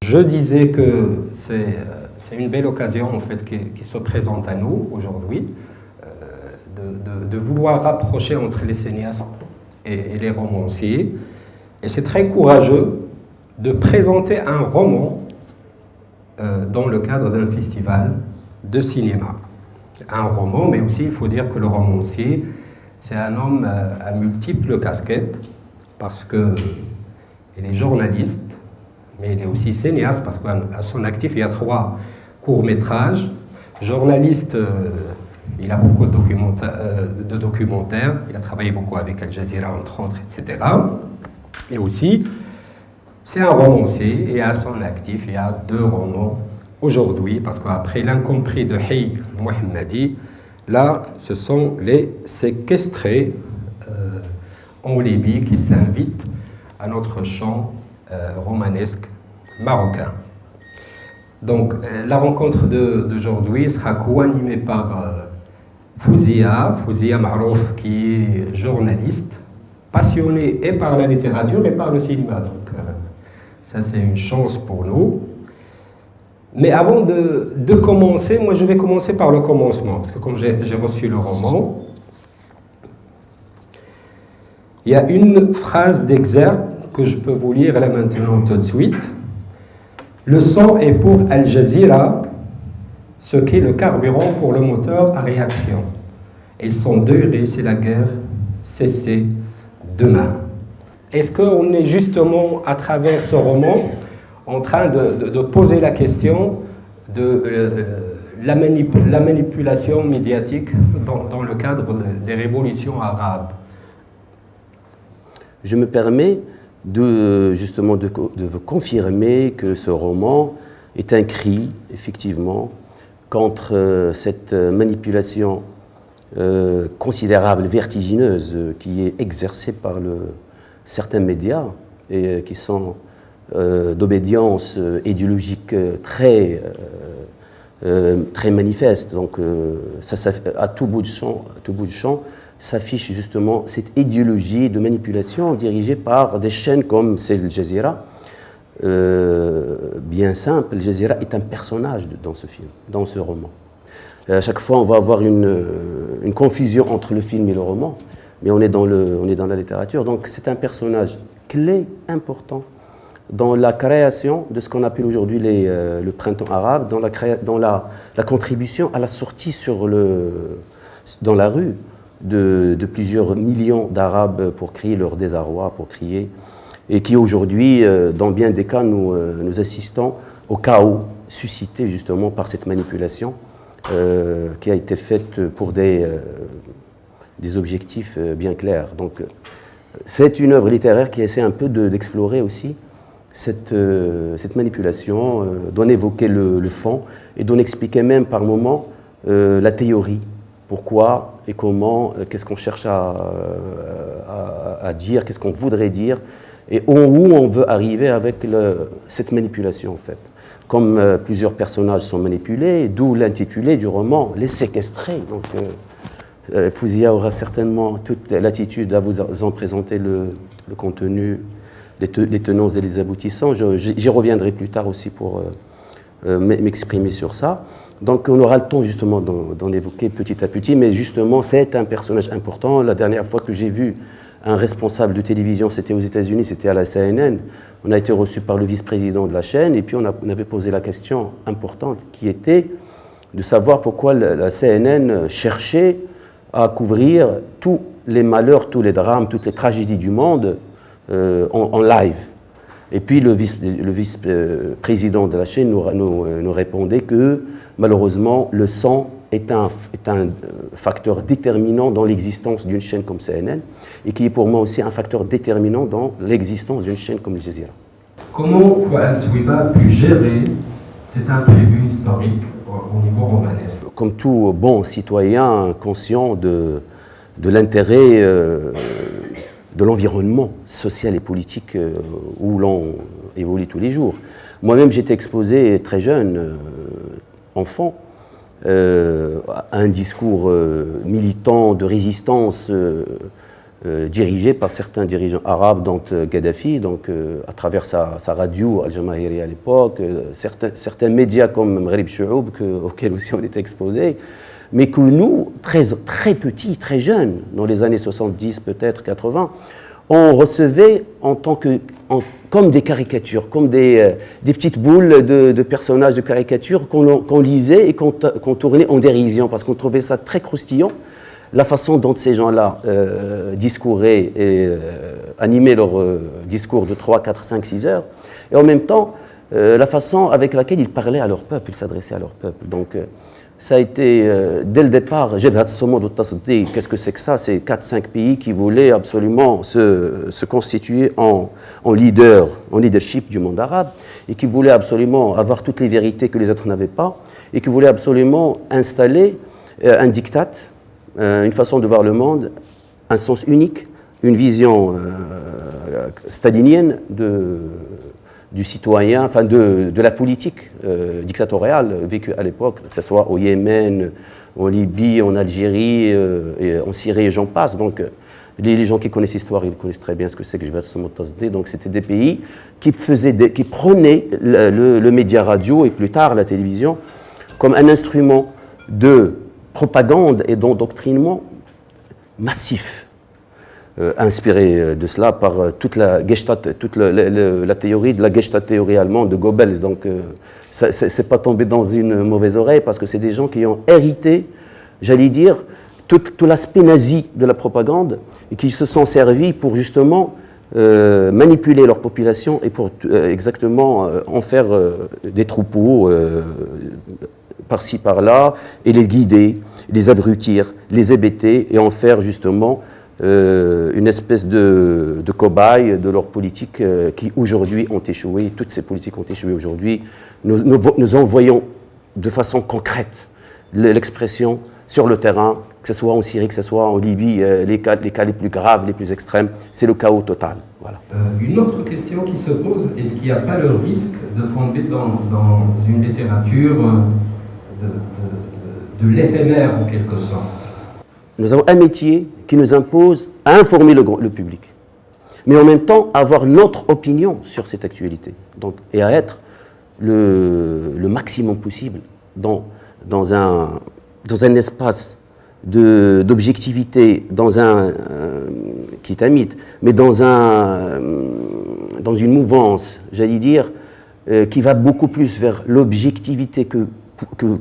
Je disais que c'est une belle occasion en fait, qui se présente à nous aujourd'hui, de vouloir rapprocher entre les cinéastes et les romanciers. Et c'est très courageux de présenter un roman dans le cadre d'un festival de cinéma. Un roman, mais aussi il faut dire que le romancier, c'est un homme à multiples casquettes, parce qu'il est journaliste, mais il est aussi cinéaste, parce qu'à son actif, il y a 3 courts-métrages. Journaliste, il a beaucoup de documentaires, il a travaillé beaucoup avec Al Jazeera, entre autres, etc. Et aussi, c'est un romancier, et à son actif, il y a 2 romans aujourd'hui, parce qu'après L'incompris de Hay Mohammadi, là, ce sont les séquestrés en Libye qui s'invitent à notre chant romanesque marocain. Donc, la rencontre d'aujourd'hui sera co-animée par Fouzia Marouf, qui est journaliste, passionnée et par la littérature et par le cinéma. Donc, ça, c'est une chance pour nous. Mais avant de commencer, moi, je vais commencer par le commencement, parce que comme j'ai reçu le roman, il y a une phrase d'exergue que je peux vous lire là maintenant tout de suite. Le sang est pour Al Jazeera ce qu'est le carburant pour le moteur à réaction. Ils sont 2 et c'est la guerre cessée demain. Est-ce qu'on est justement à travers ce roman en train de poser la question de la manipulation médiatique dans le cadre des révolutions arabes? Je me permets justement de vous confirmer que ce roman est un cri, effectivement, contre cette manipulation considérable, vertigineuse, qui est exercée par certains médias et qui sont d'obédience idéologique très manifeste. Donc, ça, à tout bout de champ, s'affiche justement cette idéologie de manipulation dirigée par des chaînes comme Al Jazeera. Bien simple, Al Jazeera est un personnage dans ce film, dans ce roman. À chaque fois, on va avoir une confusion entre le film et le roman, mais on est dans la littérature. Donc, c'est un personnage clé, important, dans la création de ce qu'on appelle aujourd'hui le printemps arabe, dans la contribution à la sortie dans la rue de plusieurs millions d'Arabes pour crier leur désarroi, pour crier, et qui aujourd'hui, dans bien des cas, nous assistons au chaos suscité justement par cette manipulation qui a été faite pour des objectifs bien clairs. Donc, c'est une œuvre littéraire qui essaie un peu d'explorer aussi cette manipulation, d'en évoquer le fond et d'en expliquer même par moments la théorie. Pourquoi et comment, qu'est-ce qu'on cherche à dire, qu'est-ce qu'on voudrait dire, et où on veut arriver avec cette manipulation, en fait. Comme plusieurs personnages sont manipulés, d'où l'intitulé du roman, Les séquestrés. Donc, Fouzia aura certainement toute l'attitude à vous en présenter le contenu, les tenants et les aboutissants. J'y reviendrai plus tard aussi pour m'exprimer sur ça. Donc on aura le temps justement d'en évoquer petit à petit, mais justement c'est un personnage important. La dernière fois que j'ai vu un responsable de télévision, c'était aux États-Unis, c'était à la CNN. On a été reçu par le vice-président de la chaîne et puis on avait posé la question importante qui était de savoir pourquoi la CNN cherchait à couvrir tous les malheurs, tous les drames, toutes les tragédies du monde en live. Et puis le vice-président de la chaîne nous répondait que malheureusement le sang est un facteur déterminant dans l'existence d'une chaîne comme CNN et qui est pour moi aussi un facteur déterminant dans l'existence d'une chaîne comme Al Jazeera. Comment Fouad Souiba a pu gérer cet imprévu historique au niveau romanesque? Comme tout bon citoyen conscient de l'intérêt de l'environnement social et politique où l'on évolue tous les jours. Moi-même, j'étais exposé très jeune, enfant, à un discours militant de résistance dirigé par certains dirigeants arabes, dont Kadhafi, donc à travers sa radio Al-Jamahiri à l'époque, certains médias comme Maghrib Chououb, auxquels aussi on était exposés, mais que nous, très petits, très jeunes, dans les années 70, peut-être 80, on recevait comme des caricatures, comme des petites boules de personnages de caricatures qu'on lisait et qu'on tournait en dérision, parce qu'on trouvait ça très croustillant, la façon dont ces gens-là discouraient et animaient leur discours de 3, 4, 5, 6 heures, et en même temps, la façon avec laquelle ils parlaient à leur peuple, ils s'adressaient à leur peuple. Donc, ça a été, dès le départ, Jabhat Somod al-Tasdi, qu'est-ce que c'est que ça? C'est 4-5 pays qui voulaient absolument se constituer en leadership du monde arabe, et qui voulaient absolument avoir toutes les vérités que les autres n'avaient pas, et qui voulaient absolument installer un diktat, une façon de voir le monde, un sens unique, une vision stalinienne du citoyen, enfin de la politique dictatoriale vécue à l'époque, que ce soit au Yémen, en Libye, en Algérie, et en Syrie, et j'en passe. Donc, les gens qui connaissent l'histoire, ils connaissent très bien ce que c'est que Jabhat Somod al-Tasdi. Donc, c'était des pays qui prenaient le média radio et plus tard la télévision comme un instrument de propagande et d'endoctrinement massif, inspiré de cela par toute la théorie de la Gestalt-théorie allemande de Goebbels. Donc, c'est pas tombé dans une mauvaise oreille, parce que c'est des gens qui ont hérité, j'allais dire, tout l'aspect nazi de la propagande, et qui se sont servis pour justement manipuler leur population et pour exactement en faire des troupeaux par-ci, par-là, et les guider, les abrutir, les hébéter, et en faire justement une espèce de cobaye de leurs politiques qui aujourd'hui ont échoué. Toutes ces politiques ont échoué aujourd'hui. Nous en voyons de façon concrète l'expression sur le terrain, que ce soit en Syrie, que ce soit en Libye, les cas les plus graves, les plus extrêmes, c'est le chaos total. Voilà. Une autre question qui se pose, est-ce qu'il n'y a pas le risque de tomber dans une littérature de l'éphémère en quelque sorte? Nous avons un métier qui nous impose à informer le public, mais en même temps avoir notre opinion sur cette actualité, donc, et à être le maximum possible dans un espace d'objectivité, qui est un mythe, mais dans une mouvance, j'allais dire, qui va beaucoup plus vers l'objectivité que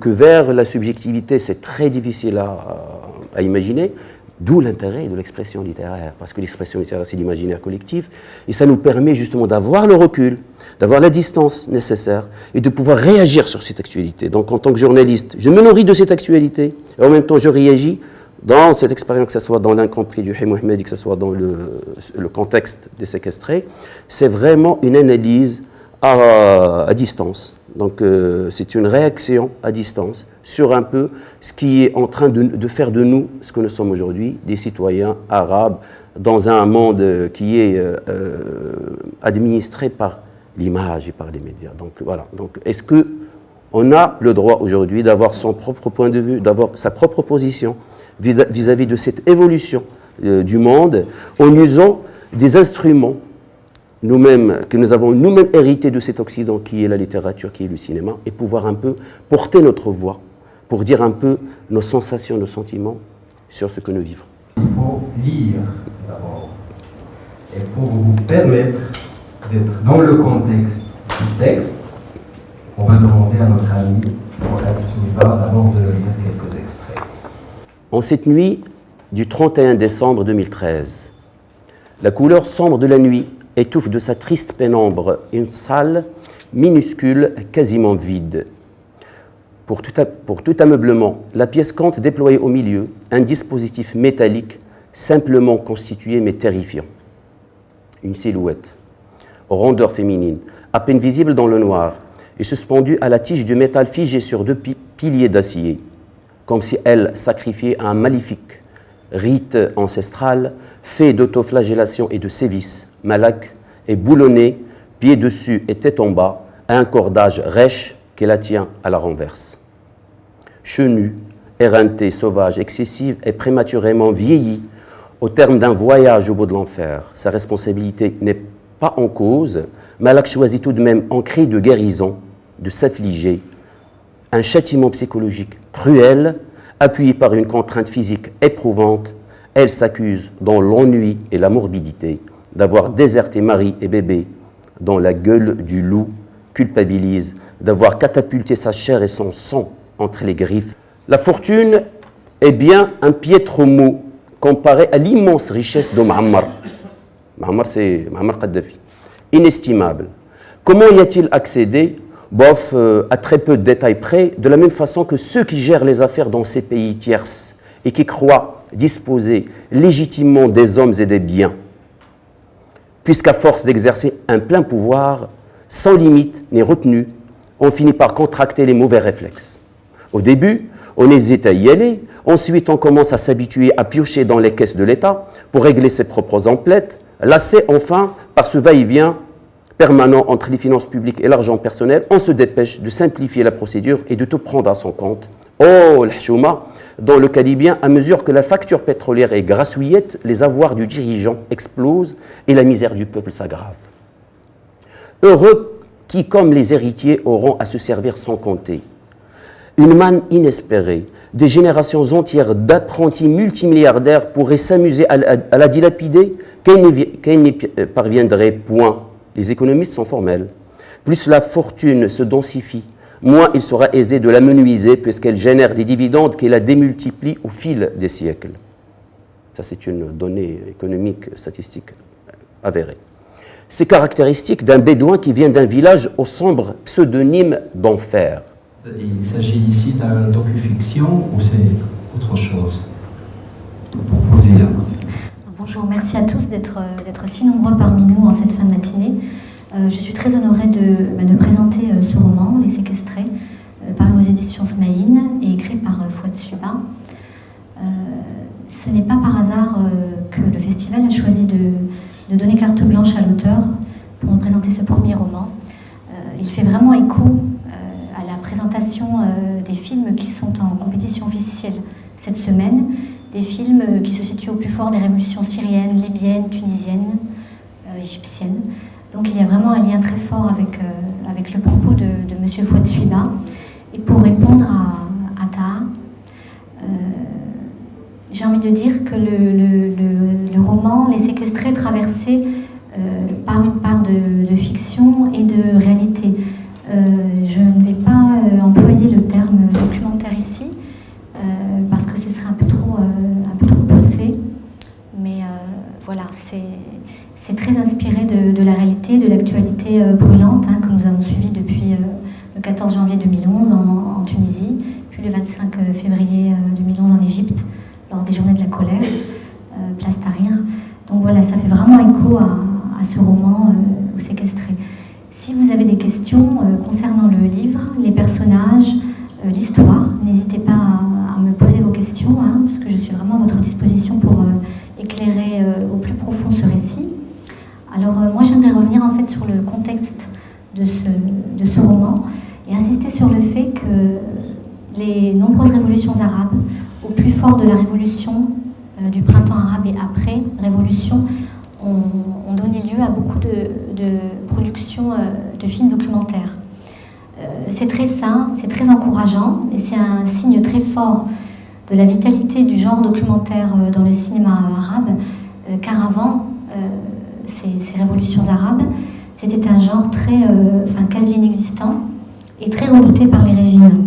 vers la subjectivité. C'est très difficile à imaginer, d'où l'intérêt de l'expression littéraire, parce que l'expression littéraire, c'est l'imaginaire collectif, et ça nous permet justement d'avoir le recul, d'avoir la distance nécessaire, et de pouvoir réagir sur cette actualité. Donc en tant que journaliste, je me nourris de cette actualité, et en même temps je réagis dans cette expérience, que ce soit dans l'incompris du Hay Mohammedi, que ce soit dans le contexte des séquestrés. C'est vraiment une analyse à distance. Donc c'est une réaction à distance sur un peu ce qui est en train de faire de nous ce que nous sommes aujourd'hui, des citoyens arabes, dans un monde qui est administré par l'image et par les médias. Donc voilà. Donc est-ce qu'on a le droit aujourd'hui d'avoir son propre point de vue, d'avoir sa propre position vis-à-vis de cette évolution du monde, en usant des instruments nous-mêmes, que nous avons nous-mêmes hérité de cet Occident qui est la littérature, qui est le cinéma, et pouvoir un peu porter notre voix pour dire un peu nos sensations, nos sentiments sur ce que nous vivons. Il faut lire d'abord, et pour vous permettre d'être dans le contexte du texte, on va demander à notre ami Mohamed Souiba d'abord de lire quelques extraits. En cette nuit du 31 décembre 2013, la couleur sombre de la nuit étouffe de sa triste pénombre une salle minuscule, quasiment vide. Pour tout ameublement, la pièce compte déployer au milieu un dispositif métallique simplement constitué mais terrifiant. Une silhouette, aux rondeurs féminines, à peine visible dans le noir, et suspendue à la tige du métal figé sur deux piliers d'acier, comme si elle sacrifiait un maléfique rite ancestral fait d'autoflagellation et de sévices, malak et boulonné, pied dessus et tête en bas, à un cordage rêche qui la tient à la renverse. Chenue, éreintée, sauvage, excessive et prématurément vieillie, au terme d'un voyage au bout de l'enfer. Sa responsabilité n'est pas en cause. Malak choisit tout de même, en cri de guérison, de s'affliger. Un châtiment psychologique cruel, appuyé par une contrainte physique éprouvante. Elle s'accuse, dans l'ennui et la morbidité, d'avoir déserté mari et bébé dans la gueule du loup, culpabilise d'avoir catapulté sa chair et son sang entre les griffes. La fortune est bien un piètre mot comparé à l'immense richesse de Muammar. Muammar, c'est Muammar Kadhafi. Inestimable. Comment y a-t-il accédé? Bof, à très peu de détails près, de la même façon que ceux qui gèrent les affaires dans ces pays tierces et qui croient disposer légitimement des hommes et des biens, puisqu'à force d'exercer un plein pouvoir, sans limite ni retenue, on finit par contracter les mauvais réflexes. Au début, on hésite à y aller, ensuite on commence à s'habituer à piocher dans les caisses de l'État pour régler ses propres emplettes, lassé enfin par ce va-et-vient permanent entre les finances publiques et l'argent personnel, on se dépêche de simplifier la procédure et de tout prendre à son compte. Oh, l'hchouma, dans le cas libyen, à mesure que la facture pétrolière est grassouillette, les avoirs du dirigeant explosent et la misère du peuple s'aggrave. Heureux qui, comme les héritiers, auront à se servir sans compter. Une manne inespérée, des générations entières d'apprentis multimilliardaires pourraient s'amuser à la dilapider, qu'elles n'y parviendraient point. Les économistes sont formels. Plus la fortune se densifie, moins il sera aisé de la menuiser puisqu'elle génère des dividendes qui la démultiplient au fil des siècles. Ça, c'est une donnée économique, statistique avérée. C'est caractéristique d'un bédouin qui vient d'un village au sombre pseudonyme d'enfer. Il s'agit ici d'un docu-fiction ou c'est autre chose pour vous dire? Bonjour, merci à tous d'être si nombreux parmi nous en cette fin de matinée. Je suis très honorée de présenter ce roman, Les Séquestrés, paru aux éditions Smaïn et écrit par Fouad Suiba. Ce n'est pas par hasard que le festival a choisi de donner carte blanche à l'auteur pour nous présenter ce premier roman. Il fait vraiment écho à la présentation des films qui sont en compétition officielle cette semaine, des films qui se situent au plus fort des révolutions syriennes, libyennes, tunisiennes, égyptiennes. Donc il y a vraiment un lien très fort avec le propos de M. Fouad Suiba. Et pour répondre à Taha, j'ai envie de dire que le roman Les Séquestrés est traversé par une part de fiction et de réalité. Je ne vais pas employer le terme documentaire ici, parce que ce serait un peu trop poussé, mais voilà, c'est très inspiré de la réalité, de l'actualité brûlante que nous avons suivie depuis le 14 janvier 2011 en Tunisie, puis le 25 février 2011 en Égypte, lors des journées de la colère, place Tahrir. Donc voilà, ça fait vraiment écho à ce roman aux Séquestrés. Si vous avez des questions concernant le livre, les personnages, l'histoire, n'hésitez pas à me poser vos questions, parce que je suis vraiment à votre disposition pour éclairer au plus profond ce récit. Alors moi j'aimerais revenir en fait sur le contexte de ce roman et insister sur le fait que les nombreuses révolutions arabes, au plus fort de la révolution du printemps arabe et après révolution, ont donné lieu à beaucoup de productions de films documentaires. C'est très sain, c'est très encourageant et c'est un signe très fort de la vitalité du genre documentaire dans le cinéma arabe, car avant ces révolutions arabes, c'était un genre quasi inexistant et très redouté par les régimes,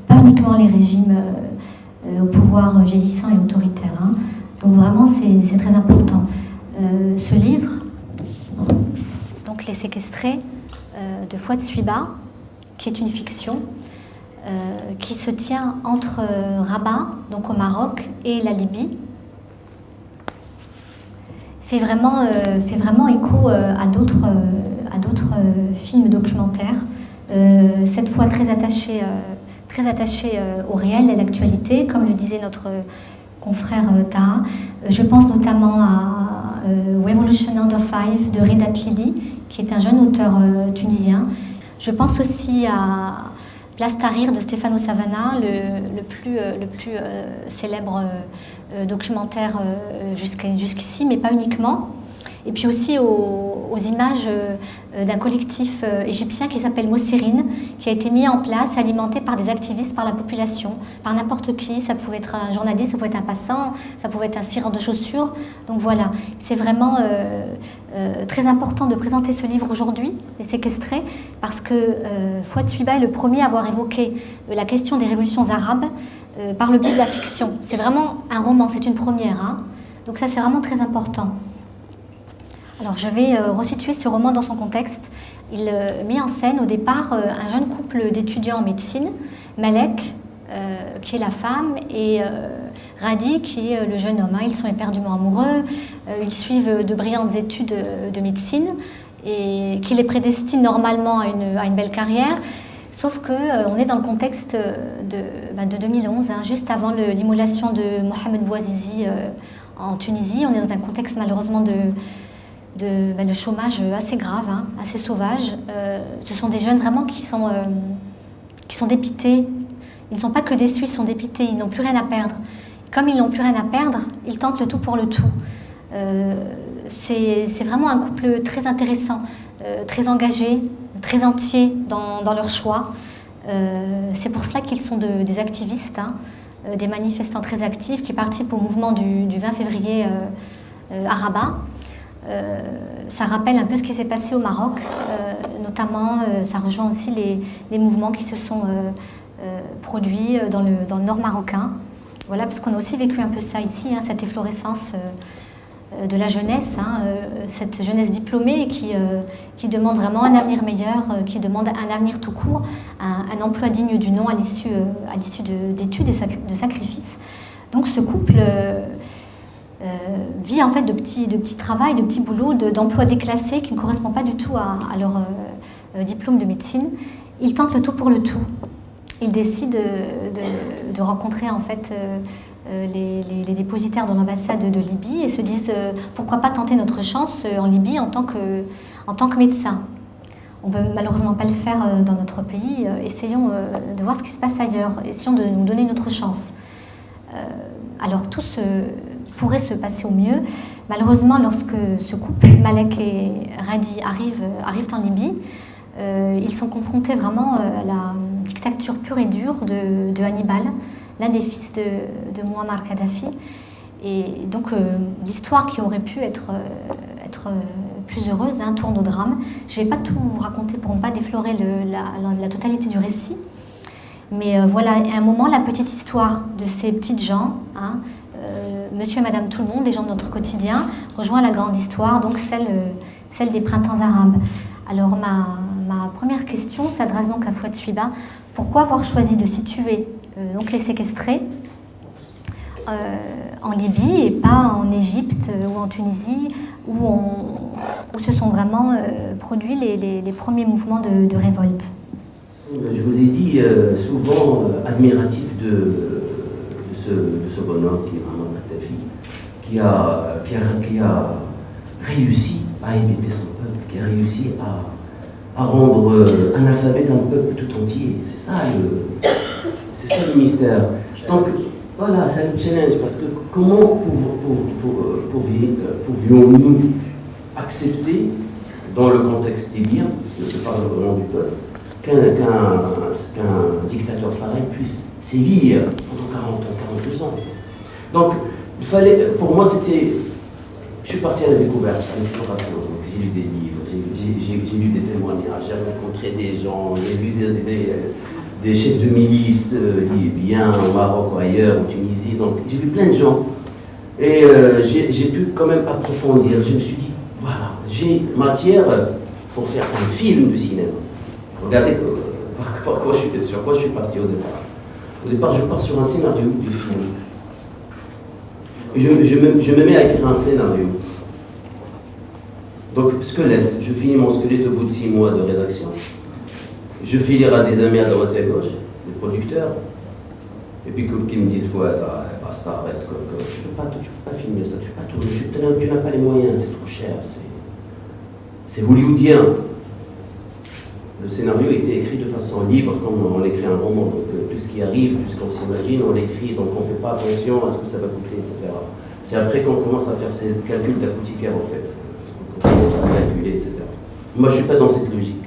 pas uniquement les régimes au pouvoir vieillissant et autoritaire. Donc vraiment c'est très important. Ce livre, donc Les Séquestrés, de Fouad Suiba, qui est une fiction, qui se tient entre Rabat, donc au Maroc, et la Libye, fait vraiment écho à d'autres films documentaires, cette fois très attachés au réel et à l'actualité, comme le disait notre confrère Taha. Je pense notamment à Revolution Under 5 de Reda Tlidi, qui est un jeune auteur tunisien. Je pense aussi à Place Tahrir de Stefano Savana, le plus célèbre documentaire jusqu'ici, mais pas uniquement. Et puis aussi aux images d'un collectif égyptien qui s'appelle Mossérine, qui a été mis en place, alimenté par des activistes, par la population, par n'importe qui. Ça pouvait être un journaliste, ça pouvait être un passant, ça pouvait être un cireur de chaussures. Donc voilà, c'est vraiment très important de présenter ce livre aujourd'hui, Les Séquestrés, parce que Fouad Chouiba est le premier à avoir évoqué la question des révolutions arabes par le biais de la fiction. C'est vraiment un roman, c'est une première. Hein. Donc ça, c'est vraiment très important. Alors je vais resituer ce roman dans son contexte. Il met en scène au départ un jeune couple d'étudiants en médecine, Malek, qui est la femme, et Radi, qui est le jeune homme. Ils sont éperdument amoureux, ils suivent de brillantes études de médecine, et qui les prédestinent normalement à une belle carrière. Sauf qu'on est dans le contexte de 2011, hein, juste avant l'immolation de Mohamed Bouazizi en Tunisie. On est dans un contexte malheureusement de chômage assez grave, hein, assez sauvage. Ce sont des jeunes vraiment qui sont dépités. Ils ne sont pas que déçus, ils sont dépités, ils n'ont plus rien à perdre. Comme ils n'ont plus rien à perdre, ils tentent le tout pour le tout. C'est vraiment un couple très intéressant, très engagé, très entier dans leur choix. C'est pour cela qu'ils sont des activistes, hein, des manifestants très actifs qui participent au mouvement du 20 février à Rabat. Ça rappelle un peu ce qui s'est passé au Maroc, notamment ça rejoint aussi les mouvements qui se sont produits dans le nord marocain. Voilà, parce qu'on a aussi vécu un peu ça ici, hein, cette efflorescence de la jeunesse, hein, cette jeunesse diplômée qui demande vraiment un avenir meilleur, qui demande un avenir tout court, un emploi digne du nom à l'issue d'études et de sacrifices. Donc ce couple vit en fait de petits travails, de petits boulots, d'emplois déclassés qui ne correspondent pas du tout à leur diplôme de médecine. Ils tentent le tout pour le tout. Ils décident de rencontrer en fait les dépositaires de l'ambassade de Libye et se disent pourquoi pas tenter notre chance en Libye en tant que médecin. On ne peut malheureusement pas le faire dans notre pays. Essayons de voir ce qui se passe ailleurs. Essayons de nous donner une autre chance. Alors tout pourrait se passer au mieux. Malheureusement, lorsque ce couple, Malek et Radi, arrivent en Libye, ils sont confrontés vraiment à la dictature pure et dure de Hannibal, l'un des fils de Muammar Kadhafi. Et donc l'histoire qui aurait pu être plus heureuse, hein, tourne au drame. Je ne vais pas tout vous raconter pour ne pas déflorer la totalité du récit. Mais voilà, à un moment, la petite histoire de ces petites gens, hein, monsieur et madame tout le monde, des gens de notre quotidien, rejoint la grande histoire, donc celle des printemps arabes. Alors ma première question s'adresse donc à Fouad Chouiba. Pourquoi avoir choisi de situer donc les séquestrés en Libye et pas en Égypte ou en Tunisie où se sont vraiment produits les premiers mouvements de révolte? Je vous ai dit souvent admiratif de ce bonhomme qui est Muammar Kadhafi, qui a réussi à éviter son peuple, qui a réussi à rendre analphabète un peuple tout entier. C'est ça le mystère. Donc voilà, c'est le challenge, parce que comment pouvions-nous accepter, dans le contexte libyen, je parle au nom du peuple, qu'un dictateur pareil puisse sévir pendant 40 ans, 42 ans. Donc, il fallait, pour moi, c'était... Je suis parti à la découverte, à l'exploration. J'ai lu des livres, j'ai lu des témoignages, j'ai rencontré des gens, j'ai lu des chefs de milice libyens au Maroc ou ailleurs, en Tunisie. Donc, j'ai vu plein de gens. Et j'ai pu quand même approfondir. Je me suis dit, voilà, j'ai matière pour faire un film de cinéma. Regardez sur quoi je suis parti au départ. Au départ, je pars sur un scénario du film. Je me mets à écrire un scénario. Donc, squelette. Je finis mon squelette au bout de 6 mois de rédaction. Je file à des amis à droite et à gauche, des producteurs. Et puis qui me disent, ouais, basta, arrête. Tu ne peux pas filmer ça, tu peux pas tourner. Tu n'as pas les moyens, c'est trop cher. C'est hollywoodien. le scénario était écrit de façon libre, comme on écrit un roman. Donc tout ce qui arrive, tout ce qu'on s'imagine, on l'écrit, donc on ne fait pas attention à ce que ça va coûter, etc. C'est après qu'on commence à faire ces calculs d'apothicaire, en fait. Donc, on commence à calculer, etc. Moi, je ne suis pas dans cette logique.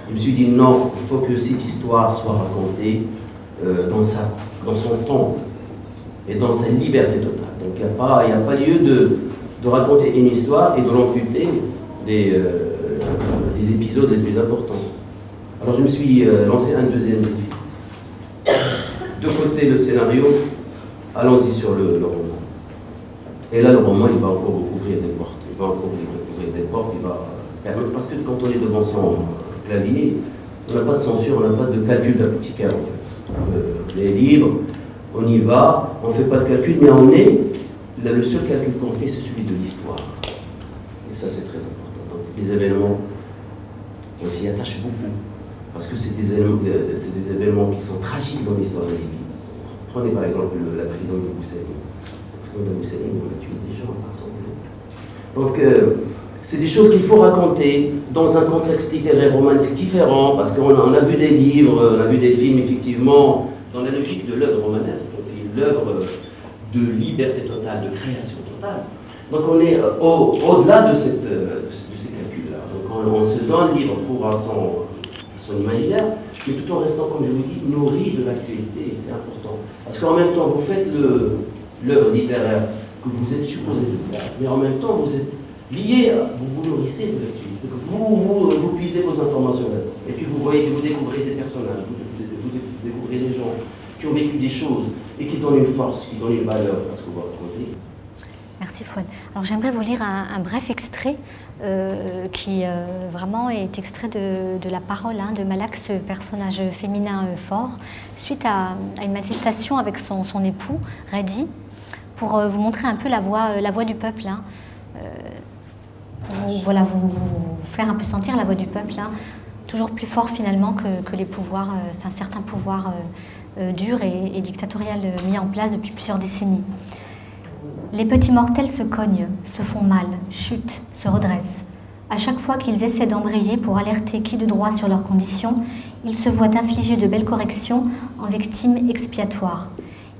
Je me suis dit, non, il faut que cette histoire soit racontée dans son temps et dans sa liberté totale. Donc, il n'y a pas lieu de raconter une histoire et de l'amputer des épisodes les plus importants. Alors, je me suis lancé un deuxième défi. De côté, le scénario, allons-y sur le roman. Et là, le roman, il va encore ouvrir des portes. Il va encore ouvrir des portes, il va permettre... Parce que quand on est devant son clavier, on n'a pas de censure, on n'a pas de calcul d'apothicaire, en fait. On est libre, on y va, on ne fait pas de calcul, mais le seul calcul qu'on fait, c'est celui de l'histoire. Et ça, c'est très important. Donc, les événements, on s'y attache beaucoup. Parce que c'est des événements qui sont tragiques dans l'histoire de Libye. Prenez par exemple la prison de Boussaïm. La prison de Boussaïm, on a tué des gens à l'Assemblée. Donc, c'est des choses qu'il faut raconter dans un contexte littéraire romanesque différent, parce qu'on a vu des livres, on a vu des films, effectivement, dans la logique de l'œuvre romanesque, l'œuvre de liberté totale, de création totale. Donc, on est au-delà de ces calculs-là. Donc, on se donne libre pour son imaginaire, mais tout en restant, comme je vous dis, nourri de l'actualité, c'est important. Parce qu'en même temps, vous faites l'œuvre littéraire que vous êtes supposé de faire, mais en même temps, vous êtes lié, vous nourrissez de l'actualité. Vous puisez vos informations là-dedans. Et puis vous découvrez des personnages, vous découvrez des gens qui ont vécu des choses et qui donnent une force, qui donnent une valeur à ce que vous racontez. Merci Fouad. Alors j'aimerais vous lire un bref extrait qui vraiment est extrait de la parole de Malak, ce personnage féminin fort, suite à une manifestation avec son époux, Reddy, pour vous montrer un peu la voix du peuple, pour vous faire un peu sentir la voix du peuple, toujours plus fort finalement que les pouvoirs, certains pouvoirs durs et dictatoriaux mis en place depuis plusieurs décennies. Les petits mortels se cognent, se font mal, chutent, se redressent. À chaque fois qu'ils essaient d'embrayer pour alerter qui de droit sur leurs conditions, ils se voient infliger de belles corrections en victimes expiatoires.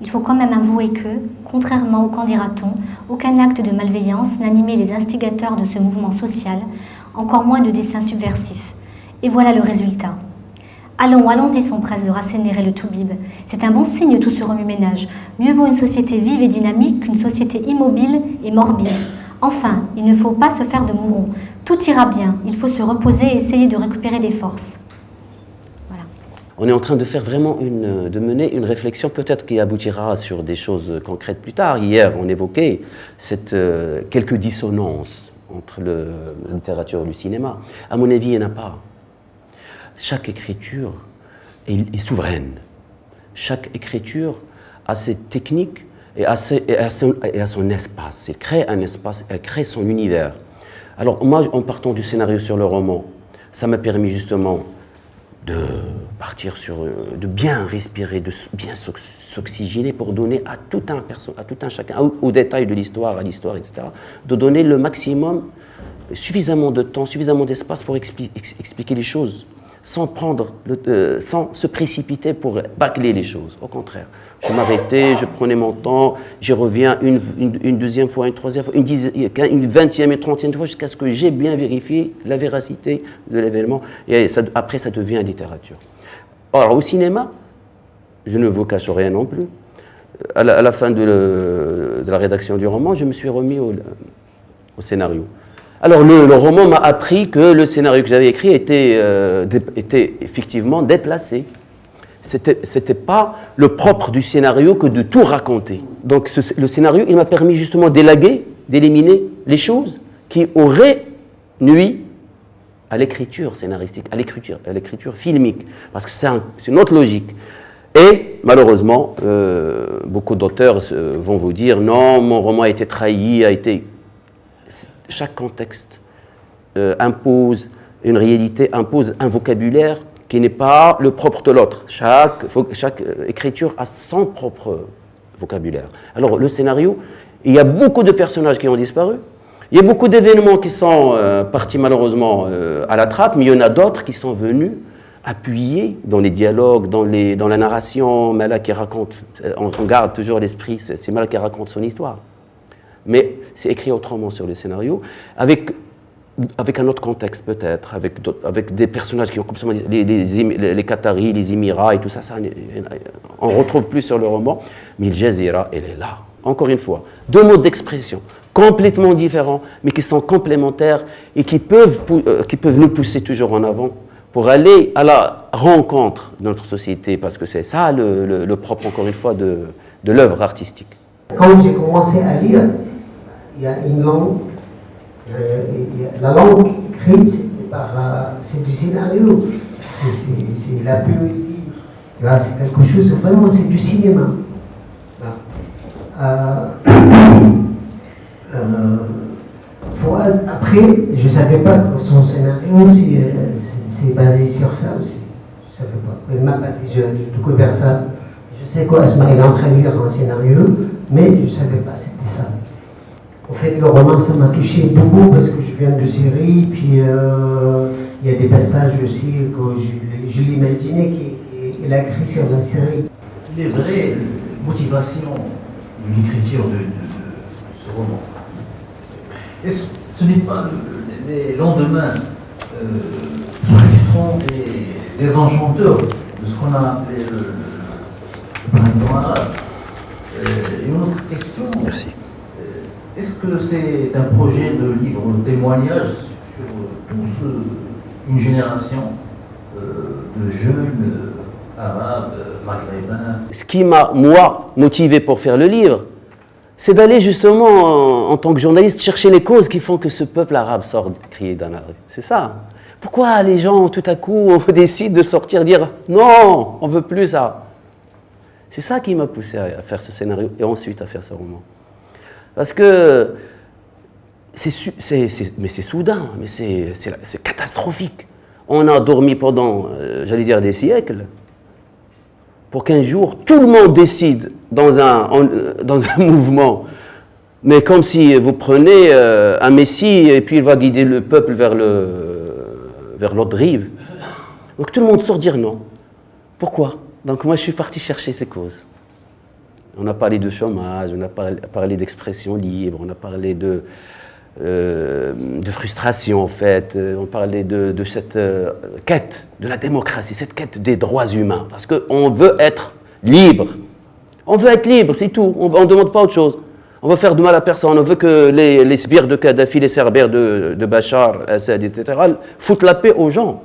Il faut quand même avouer que, contrairement au qu'en dira-t-on, aucun acte de malveillance n'animait les instigateurs de ce mouvement social, encore moins de desseins subversifs. Et voilà le résultat. Allons-y, sont presse de rassénérer le toubib. C'est un bon signe tout ce remue-ménage. Mieux vaut une société vive et dynamique qu'une société immobile et morbide. Enfin, il ne faut pas se faire de mourons. Tout ira bien. Il faut se reposer et essayer de récupérer des forces. Voilà. On est en train de faire vraiment de mener une réflexion peut-être qui aboutira sur des choses concrètes plus tard. Hier, on évoquait quelques dissonances entre la littérature et le cinéma. À mon avis, il n'y en a pas. Chaque écriture est souveraine. Chaque écriture a ses techniques et a son espace. Elle crée un espace, elle crée son univers. Alors moi, en partant du scénario sur le roman, ça m'a permis justement de partir de bien respirer, de bien s'oxygéner pour donner à tout un chacun, aux détails de l'histoire, à l'histoire, etc., de donner le maximum, suffisamment de temps, suffisamment d'espace pour expliquer les choses, sans se précipiter pour bâcler les choses. Au contraire, je m'arrêtais, je prenais mon temps, j'y reviens une deuxième fois, une troisième fois, une 20e et 30e fois, jusqu'à ce que j'ai bien vérifié la véracité de l'événement. Et après, ça devient littérature. Alors, au cinéma, je ne vous cache rien non plus. À la fin de la rédaction du roman, je me suis remis au scénario. Alors, le roman m'a appris que le scénario que j'avais écrit était effectivement déplacé. C'était pas le propre du scénario que de tout raconter. Donc, le scénario, il m'a permis justement d'éliminer les choses qui auraient nui à l'écriture scénaristique, à l'écriture filmique, parce que c'est notre logique. Et malheureusement, beaucoup d'auteurs vont vous dire « Non, mon roman a été trahi, Chaque contexte impose une réalité, impose un vocabulaire qui n'est pas le propre de l'autre. Chaque écriture a son propre vocabulaire. Alors, le scénario, il y a beaucoup de personnages qui ont disparu, il y a beaucoup d'événements qui sont partis malheureusement à la trappe, mais il y en a d'autres qui sont venus appuyé dans les dialogues, dans la narration. Malak qui raconte, on garde toujours à l'esprit, c'est Malak qui raconte son histoire. Mais c'est écrit autrement sur le scénario, avec un autre contexte peut-être, avec des personnages qui ont complètement les Qataris, les Émirats et tout ça, on ne retrouve plus sur le roman, mais le Jazeera, elle est là. Encore une fois, deux modes d'expression complètement différents, mais qui sont complémentaires et qui peuvent nous pousser toujours en avant pour aller à la rencontre de notre société, parce que c'est ça le propre, encore une fois, de l'œuvre artistique. Quand j'ai commencé à lire, il y a une langue, la langue écrite, c'est du scénario, c'est la poésie, c'est quelque chose, vraiment, c'est du cinéma. Après, je ne savais pas que son scénario, c'est basé sur ça aussi. Je ne savais pas. Il m'a pas dit, j'ai découvert ça. Je sais qu'Asma est en train de lire un scénario, mais je ne savais pas c'était ça. En fait, le roman, ça m'a touché beaucoup parce que je viens de Syrie, puis il y a des passages aussi que je l'imaginais qu'il a écrit sur la Syrie. Les vraies motivations de l'écriture de ce roman, ce n'est pas les lendemains frustrants et désenchanteurs de ce qu'on a appelé le printemps arabe. Une autre question. Merci. Est-ce que c'est un projet de livre témoignage sur une génération de jeunes arabes, maghrébins? Ce qui m'a, moi, motivé pour faire le livre, c'est d'aller justement, en tant que journaliste, chercher les causes qui font que ce peuple arabe sort crier dans la rue. C'est ça. Pourquoi les gens, tout à coup, décident de sortir, dire « Non, on ne veut plus ça ». C'est ça qui m'a poussé à faire ce scénario et ensuite à faire ce roman. Parce que c'est soudain, mais c'est catastrophique. On a dormi pendant, j'allais dire, des siècles. Pour qu'un jour, tout le monde décide dans un mouvement. Mais comme si vous prenez un messie et puis il va guider le peuple vers l'autre rive. Donc tout le monde sort dire non. Pourquoi? Donc moi je suis parti chercher ces causes. On a parlé de chômage, on a parlé d'expression libre, on a parlé de frustration en fait, on parlait de cette quête de la démocratie, cette quête des droits humains, parce qu'on veut être libre. On veut être libre, c'est tout, on ne demande pas autre chose. On veut faire du mal à personne, on veut que les sbires de Kadhafi, les cerbères de Bachar, Assad, etc., foutent la paix aux gens.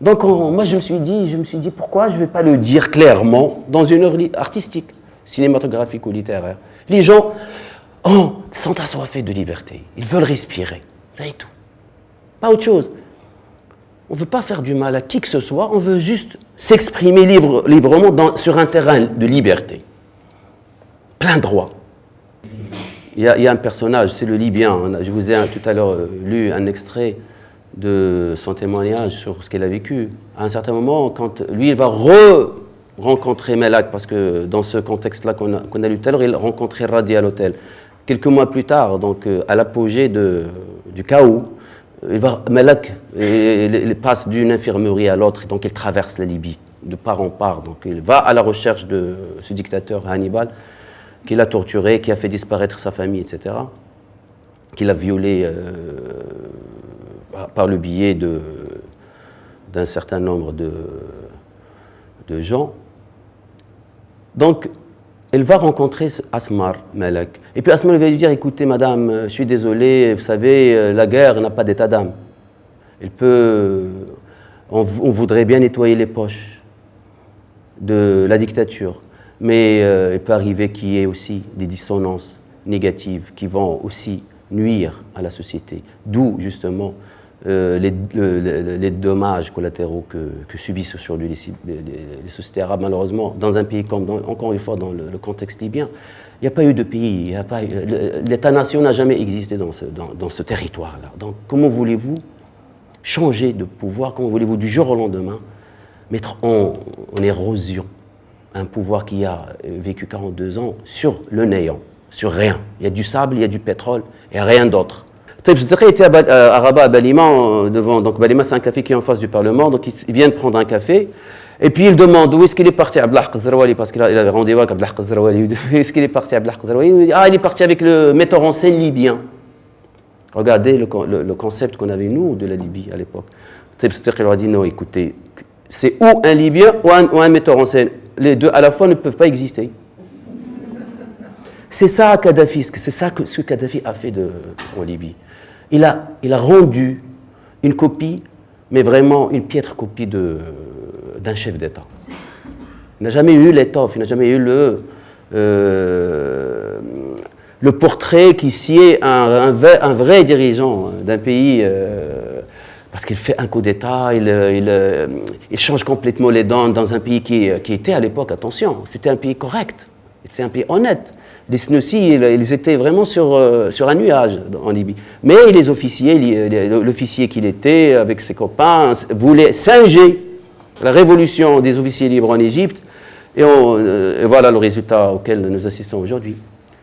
Donc moi je me suis dit pourquoi je ne vais pas le dire clairement dans une œuvre artistique, cinématographique ou littéraire. Les gens sont assoiffés de liberté, ils veulent respirer, c'est tout. Pas autre chose. On ne veut pas faire du mal à qui que ce soit, on veut juste s'exprimer librement sur un terrain de liberté. Plein droit. Il y a un personnage, c'est le Libyen. Je vous ai tout à l'heure lu un extrait de son témoignage sur ce qu'il a vécu. À un certain moment, quand lui, il va rencontrer Malak, parce que dans ce contexte-là qu'on a lu tout à l'heure, il rencontrait Radi à l'hôtel. Quelques mois plus tard, donc à l'apogée du chaos, Malak il passe d'une infirmerie à l'autre, donc il traverse la Libye de part en part. Donc il va à la recherche de ce dictateur Hannibal, qui l'a torturé, qui a fait disparaître sa famille, etc., qui l'a violé par le biais d'un certain nombre de gens. Donc, elle va rencontrer Asmar Malak. Et puis Asmar va lui dire, écoutez madame, je suis désolé, vous savez, la guerre n'a pas d'état d'âme. On voudrait bien nettoyer les poches de la dictature. Mais il peut arriver qu'il y ait aussi des dissonances négatives qui vont aussi nuire à la société. D'où justement les dommages collatéraux que subissent aujourd'hui les sociétés arabes, malheureusement, dans un pays comme, encore une fois, dans le contexte libyen. Il n'y a pas eu de pays, l'État-nation n'a jamais existé dans ce territoire-là. Donc comment voulez-vous changer de pouvoir, comment voulez-vous du jour au lendemain mettre en érosion un pouvoir qui a vécu 42 ans sur le néant, sur rien. Il y a du sable, il y a du pétrole et rien d'autre. Taïb Sedré était à Rabat, à Balima, devant. Donc Balima, c'est un café qui est en face du Parlement. Donc ils viennent prendre un café. Et puis il demande où est-ce qu'il est parti Abdellah Qazraoui, parce qu'il avait rendez-vous avec Abdellah Qazraoui. Où est-ce qu'il est parti Abdellah Qazraoui? Il dit, il est parti avec le metteur en scène libyen. Regardez le concept qu'on avait, nous, de la Libye à l'époque. Taïb Sedré leur a dit, non, écoutez, c'est ou un Libyen ou un metteur en scène. Les deux à la fois ne peuvent pas exister. C'est ça Kadhafi, c'est ça ce que Kadhafi a fait en Libye. Il a rendu une copie, mais vraiment une piètre copie d'un chef d'État. Il n'a jamais eu l'étoffe, il n'a jamais eu le portrait qui sied un vrai dirigeant d'un pays, parce qu'il fait un coup d'État, il change complètement les dons dans un pays qui était à l'époque, attention, c'était un pays correct, c'était un pays honnête. Les Snoussi, ils étaient vraiment sur un nuage en Libye. Mais les officiers, l'officier qu'il était, avec ses copains, voulait singer la révolution des officiers libres en Égypte. Et voilà le résultat auquel nous assistons aujourd'hui.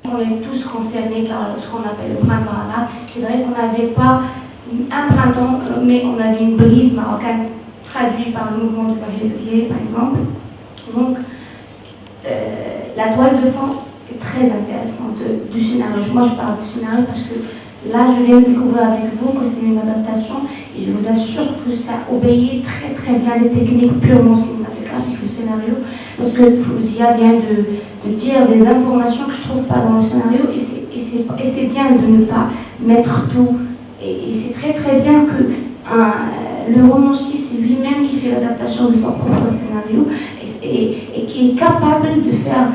On est tous concernés par ce qu'on appelle le printemps arabe. C'est vrai qu'on n'avait pas un printemps, mais on avait une brise marocaine traduite par le mouvement du février, par exemple. Donc, la toile de fond est très intéressante du scénario. Moi, je parle du scénario parce que là, je viens de découvrir avec vous que c'est une adaptation et je vous assure que ça obéit très très bien des techniques purement cinématographiques, le scénario, parce que Fouzia vient de dire des informations que je ne trouve pas dans le scénario et c'est bien de ne pas mettre tout. Et c'est très très bien que le romancier, c'est lui-même qui fait l'adaptation de son propre scénario et qui est capable de faire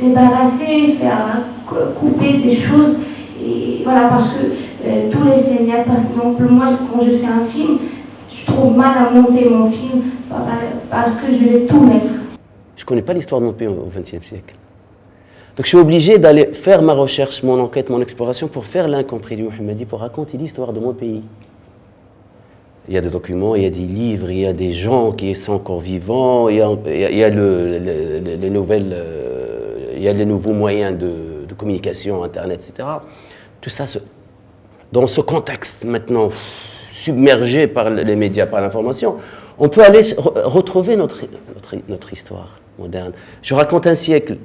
débarrasser, faire couper des choses. Et voilà, parce que tous les cinéastes, par exemple, moi, quand je fais un film, je trouve mal à monter mon film parce que je vais tout mettre. Je ne connais pas l'histoire de mon pays au XXe siècle. Donc je suis obligé d'aller faire ma recherche, mon enquête, mon exploration pour faire l'incompris du Mohammadi, pour raconter l'histoire de mon pays. Il y a des documents, il y a des livres, il y a des gens qui sont encore vivants, il y a les nouvelles, il y a les nouveaux moyens de communication, Internet, etc. Tout ça, dans ce contexte maintenant submergé par les médias, par l'information, on peut aller retrouver notre histoire moderne. Je raconte un siècle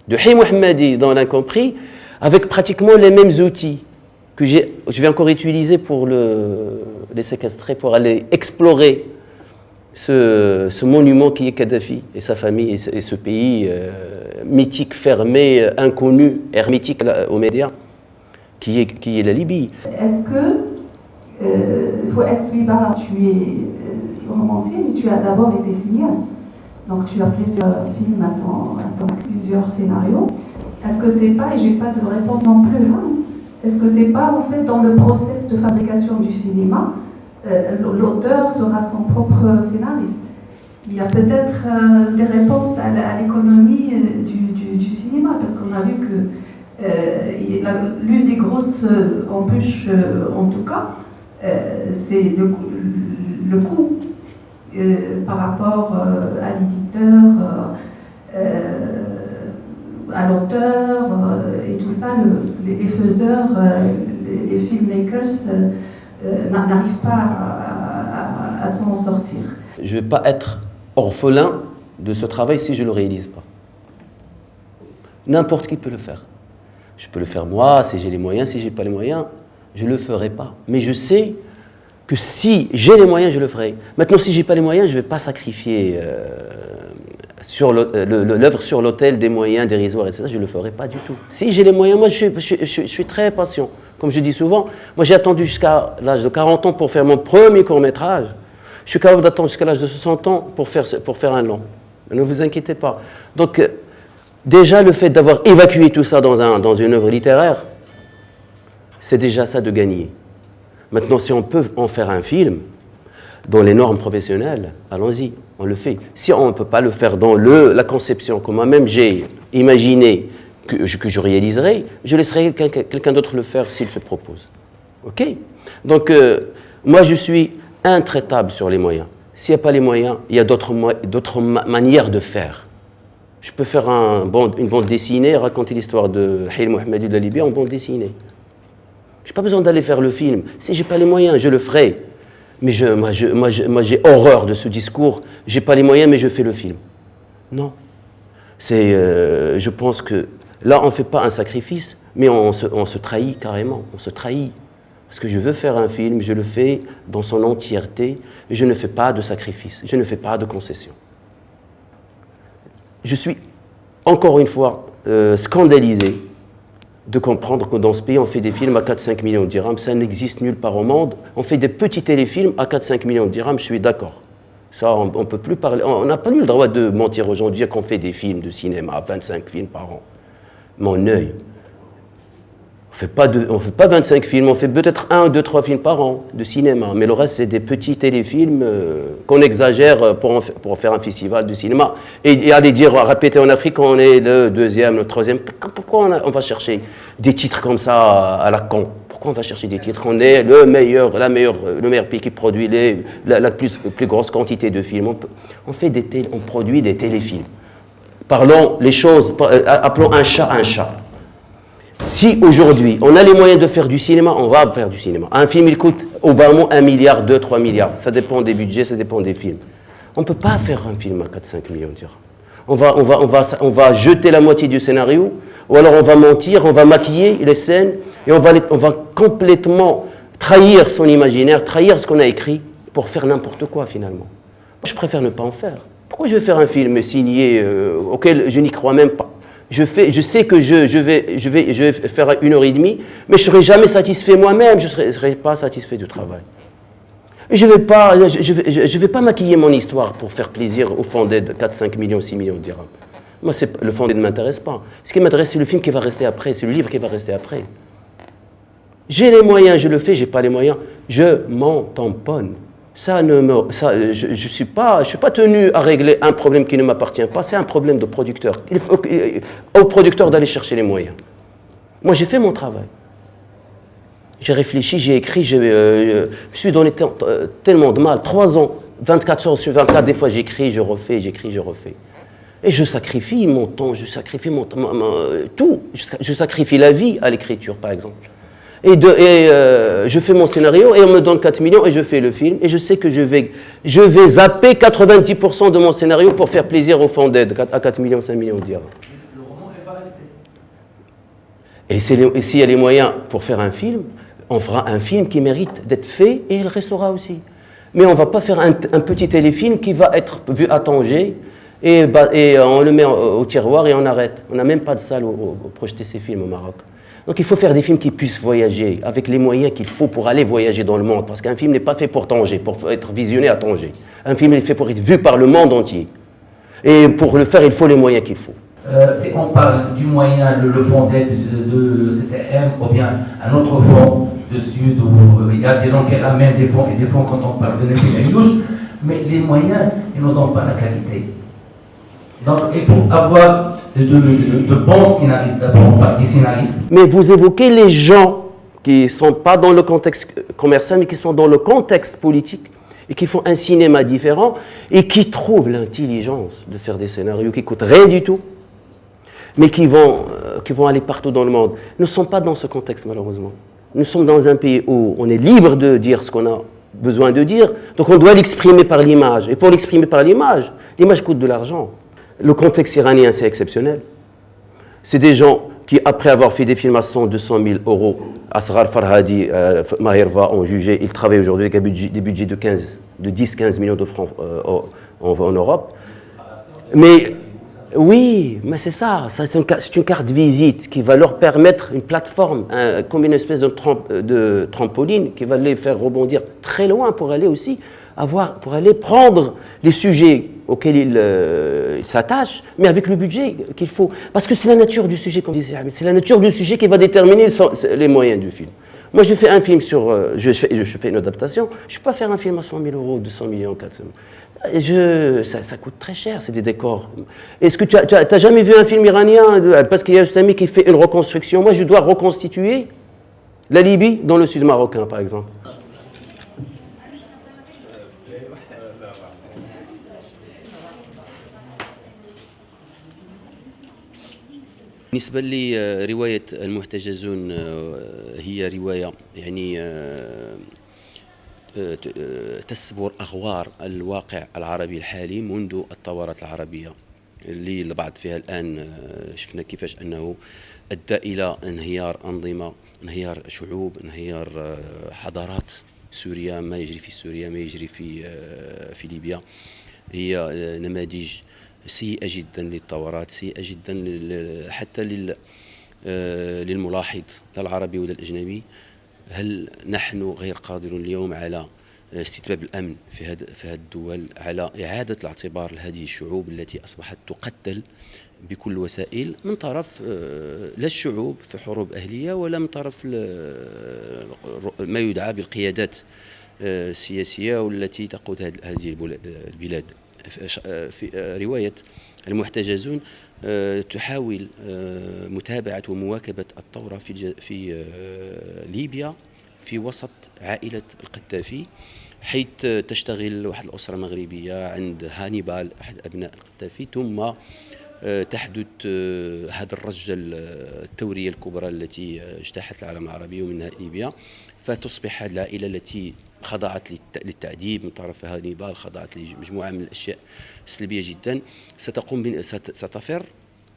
de Hay Mohammadi dans l'incompris, avec pratiquement les mêmes outils que je vais encore utiliser pour les séquestrer, pour aller explorer ce monument qui est Kadhafi et sa famille et ce pays mythique, fermé, inconnu, hermétique aux médias, qui est la Libye. Est-ce que, Fouad Swiba, tu es romancier, mais tu as d'abord été cinéaste. Donc tu as plusieurs films à ton plusieurs scénarios. Est-ce que c'est pas, et j'ai pas de réponse non plus là, est-ce que c'est pas en fait dans le process de fabrication du cinéma, l'auteur sera son propre scénariste? Il y a peut-être des réponses à l'économie du cinéma, parce qu'on a vu que l'une des grosses embûches, en tout cas, c'est le coût par rapport à l'éditeur, à l'auteur et tout ça. Les faiseurs, les filmmakers n'arrivent pas à s'en sortir. Je ne vais pas être orphelin de ce travail si je ne le réalise pas. N'importe qui peut le faire. Je peux le faire moi, si j'ai les moyens. Si je n'ai pas les moyens, je ne le ferai pas. Mais je sais que si j'ai les moyens, je le ferai. Maintenant, si je n'ai pas les moyens, je ne vais pas sacrifier l'œuvre sur l'autel des moyens dérisoires, etc. Je ne le ferai pas du tout. Si j'ai les moyens, moi, je suis très patient. Comme je dis souvent, moi, j'ai attendu jusqu'à l'âge de 40 ans pour faire mon premier court-métrage. Je suis capable d'attendre jusqu'à l'âge de 60 ans pour faire un long. Ne vous inquiétez pas. Donc, déjà, le fait d'avoir évacué tout ça dans une œuvre littéraire, c'est déjà ça de gagner. Maintenant, si on peut en faire un film, dans les normes professionnelles, allons-y, on le fait. Si on ne peut pas le faire dans la conception que moi-même j'ai imaginé que je réaliserai, je laisserai quelqu'un d'autre le faire s'il se propose. OK? Donc, moi, je suis intraitable sur les moyens. S'il n'y a pas les moyens, il y a d'autres manières de faire. Je peux faire une bande dessinée, raconter l'histoire de Hay Mohammadi de la Libye en bande dessinée. n'ai pas besoin d'aller faire le film. Si je n'ai pas les moyens, je le ferai. Mais moi, j'ai horreur de ce discours. Je n'ai pas les moyens, mais je fais le film. Non. Je pense que là, on ne fait pas un sacrifice, mais on se trahit carrément. On se trahit. Parce que je veux faire un film, je le fais dans son entièreté, et je ne fais pas de sacrifice, je ne fais pas de concession. Je suis, encore une fois, scandalisé de comprendre que dans ce pays, on fait des films à 4-5 millions de dirhams. Ça n'existe nulle part au monde. On fait des petits téléfilms à 4-5 millions de dirhams, je suis d'accord. Ça, on ne peut plus parler. On n'a pas eu le droit de mentir aux gens, de dire qu'on fait des films de cinéma, 25 films par an. Mon œil. On ne fait pas 25 films, on fait peut-être 1, 2, 3 films par an de cinéma. Mais le reste, c'est des petits téléfilms qu'on exagère pour faire un festival de cinéma. Et aller dire, répéter en Afrique qu'on est le deuxième, le troisième. Pourquoi on va chercher des titres comme ça à la con? Pourquoi on va chercher des titres? On est le meilleur pays qui produit la plus grosse quantité de films. On produit des téléfilms. Parlons les choses, appelons un chat un chat. Si aujourd'hui, on a les moyens de faire du cinéma, on va faire du cinéma. Un film, il coûte au bas mot 1 milliard, 2, 3 milliards. Ça dépend des budgets, ça dépend des films. On ne peut pas faire un film à 4-5 millions de dirhams. On va jeter la moitié du scénario, ou alors on va mentir, on va maquiller les scènes, et on va complètement trahir son imaginaire, trahir ce qu'on a écrit, pour faire n'importe quoi finalement. Je préfère ne pas en faire. Pourquoi je vais faire un film signé auquel je n'y crois même pas? Je sais que je vais faire 1h30, mais je ne serai jamais satisfait moi-même, je ne serai pas satisfait du travail. Et je ne vais pas maquiller mon histoire pour faire plaisir aux fondés de 4-5 millions, 6 millions de dirhams. Moi, le fondé ne m'intéresse pas. Ce qui m'intéresse, c'est le film qui va rester après, c'est le livre qui va rester après. J'ai les moyens, je le fais, je n'ai pas les moyens, je m'en tamponne. Je ne suis pas tenu à régler un problème qui ne m'appartient pas, c'est un problème de producteur. Il faut au producteur d'aller chercher les moyens. Moi, j'ai fait mon travail. J'ai réfléchi, j'ai écrit, je me suis donné tellement de mal. 3 ans, 24 heures sur 24, des fois j'écris, je refais, j'écris, je refais. Et je sacrifie mon temps, je sacrifie tout. Je sacrifie la vie à l'écriture, par exemple. Je fais mon scénario et on me donne 4 millions et je fais le film. Et je sais que je vais zapper 90% de mon scénario pour faire plaisir aux fonds d'aide à 4 millions, 5 millions de dirhams. Le roman, il va rester. Et s'il y a les moyens pour faire un film, on fera un film qui mérite d'être fait et il restera aussi. Mais on ne va pas faire un petit téléfilm qui va être vu à Tanger et on le met au tiroir et on arrête. On n'a même pas de salle pour projeter ces films au Maroc. Donc il faut faire des films qui puissent voyager, avec les moyens qu'il faut pour aller voyager dans le monde. Parce qu'un film n'est pas fait pour Tanger, pour être visionné à Tanger. Un film est fait pour être vu par le monde entier. Et pour le faire, il faut les moyens qu'il faut. Si on parle du moyen, le fonds d'aide de CCM, ou bien un autre fonds de Sud, où il y a des gens qui ramènent des fonds, et des fonds quand on parle de Nepal, mais les moyens, ils ne donnent pas la qualité. Donc il faut avoir de bons scénaristes, d'abord on parle des scénaristes. Mais vous évoquez les gens qui ne sont pas dans le contexte commercial, mais qui sont dans le contexte politique et qui font un cinéma différent et qui trouvent l'intelligence de faire des scénarios qui ne coûtent rien du tout, mais qui vont aller partout dans le monde. Nous ne sommes pas dans ce contexte, malheureusement. Nous sommes dans un pays où on est libre de dire ce qu'on a besoin de dire, donc on doit l'exprimer par l'image. Et pour l'exprimer par l'image coûte de l'argent. Le contexte iranien, c'est exceptionnel. C'est des gens qui, après avoir fait des films à 100, 200 000 euros, Asghar Farhadi, Mahirva ont jugé, ils travaillent aujourd'hui avec des budgets de 10-15 millions de francs en Europe. Mais oui, mais c'est ça, c'est une carte visite qui va leur permettre une plateforme, comme une espèce de trampoline qui va les faire rebondir très loin pour aller aussi pour aller prendre les sujets auxquels ils s'attachent, mais avec le budget qu'il faut. Parce que c'est la nature du sujet, comme disait Ahmed, c'est la nature du sujet qui va déterminer les moyens du film. Moi, je fais un film je fais une adaptation, je ne peux pas faire un film à 100 000 euros, 200 millions, 400 000. Ça coûte très cher, c'est des décors. Est-ce que tu n'as jamais vu un film iranien? Parce qu'il y a un ami qui fait une reconstruction. Moi, je dois reconstituer la Libye dans le sud marocain, par exemple. بالنسبة لرواية المحتجزون هي رواية يعني تسبر أغوار الواقع العربي الحالي منذ الثورات العربية اللي البعض فيها الآن شفنا كيفاش أنه أدى إلى انهيار أنظمة، انهيار شعوب، انهيار حضارات. سوريا، ما يجري في سوريا، ما يجري في ليبيا هي نماذج سيئة جدا للثورات، سيئة جدا حتى للملاحظ لا العربي ولا الأجنبي. هل نحن غير قادرون اليوم على استتباب الأمن في هذه الدول، على إعادة الاعتبار لهذه الشعوب التي أصبحت تقتل بكل وسائل من طرف لا الشعوب في حروب أهلية ولا من طرف ما يدعى بالقيادات السياسية والتي تقود هذه البلاد. في رواية المحتجزون تحاول متابعة ومواكبة الثورة في ليبيا في وسط عائلة القذافي، حيث تشتغل واحد الأسرة مغربية عند هانيبال أحد أبناء القذافي، ثم تحدث هذا الرجة الثورية الكبرى التي اجتاحت العالم العربي ومنها ليبيا، فتصبح هذه العائلة التي خضعت للتعذيب من طرف هانيبال، خضعت لمجموعة من الأشياء سلبية جدا، ستفر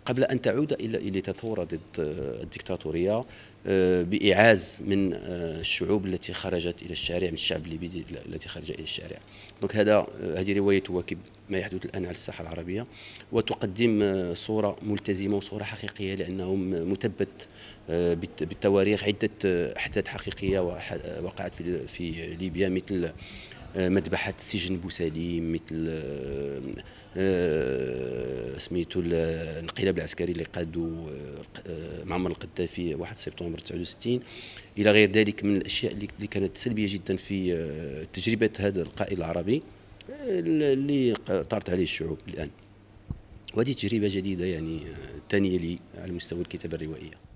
قبل أن تعود إلى تثور ضد الدكتاتورية بإعاز من الشعوب التي خرجت إلى الشارع، من الشعب الليبي التي خرج إلى الشارع. دونك هذه رواية تواكب ما يحدث الآن على الساحة العربية، وتقدم صورة ملتزمة وصورة حقيقية، لأنه مثبت بالتواريخ عدة أحداث حقيقية وقعت في ليبيا، مثل مذبحة سجن بوسليم، مثل سميتو الانقلاب العسكري اللي قادوا معمر القذافي 1 سبتمبر 69 إلى غير ذلك من الأشياء اللي كانت سلبية جدا في تجربة هذا القائد العربي اللي طارت عليه الشعوب الآن. وهذه تجربة جديدة يعني ثانية لي على مستوى الكتابة الروائية.